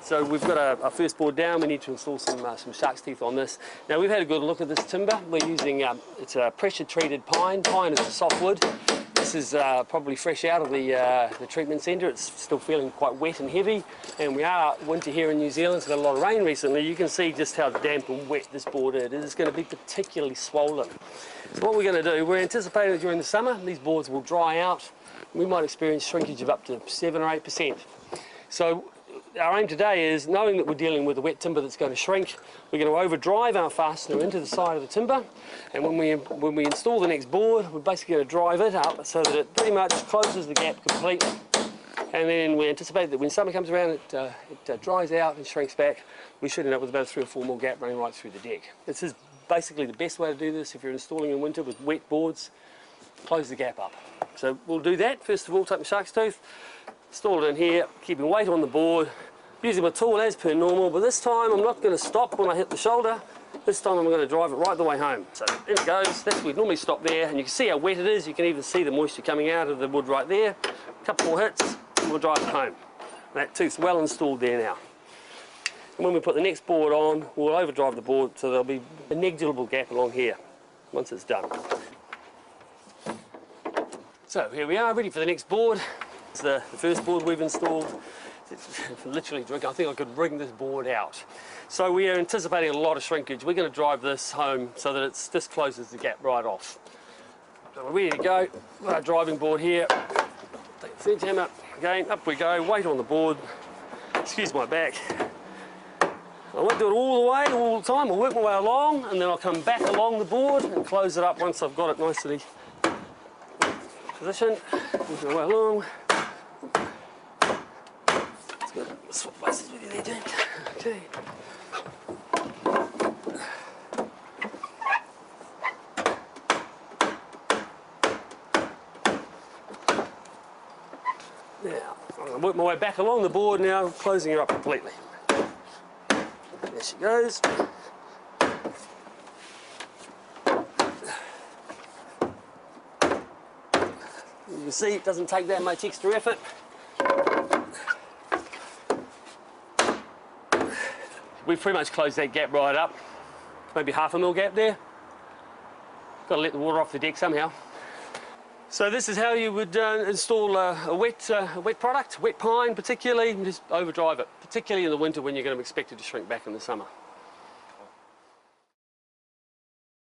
So we've got our first board down. We need to install some Sharkstooth on this. Now we've had a good look at this timber. We're using, it's a pressure treated pine. Pine is a softwood. This is probably fresh out of the treatment centre. It's still feeling quite wet and heavy, and we are winter here in New Zealand. It's got a lot of rain recently. You can see just how damp and wet this board is. It's going to be particularly swollen. So what we're going to do, we're anticipating that during the summer these boards will dry out. We might experience shrinkage of up to 7 or 8%. So our aim today is, knowing that we're dealing with a wet timber that's going to shrink, we're going to overdrive our fastener into the side of the timber, and when we install the next board, we're basically going to drive it up so that it pretty much closes the gap completely. And then we anticipate that when summer comes around, it dries out and shrinks back. We should end up with about a 3 or 4 mil gap running right through the deck. This is basically the best way to do this if you're installing in winter with wet boards. Close the gap up. So we'll do that. First of all, take the Sharkstooth, install it in here, keeping weight on the board, using my tool as per normal, but this time I'm not going to stop when I hit the shoulder. This time I'm going to drive it right the way home. So in it goes. We normally stop there, and you can see how wet it is. You can even see the moisture coming out of the wood right there. A couple more hits, and we'll drive it home. That tooth's well installed there now. And when we put the next board on, we'll overdrive the board so there'll be a negligible gap along here once it's done. So here we are, ready for the next board. It's the first board we've installed. It's literally drinking. I think I could wring this board out. So we are anticipating a lot of shrinkage. We're going to drive this home so that it just closes the gap right off. So we're ready to go. We've got our driving board here. Take the sledgehammer. Again, up we go. Weight on the board. Excuse my back. I won't do it all the way, all the time. I'll work my way along, and then I'll come back along the board and close it up once I've got it nicely positioned. Move my way along. Let's go swap places with you there, James. Okay. Now, I'm going to work my way back along the board now, closing her up completely. There she goes. You can see it doesn't take that much extra effort. We've pretty much closed that gap right up. Maybe half a mil gap there. Got to let the water off the deck somehow. So this is how you would install a wet product, wet pine particularly, and just overdrive it, particularly in the winter when you're going to expect it to shrink back in the summer.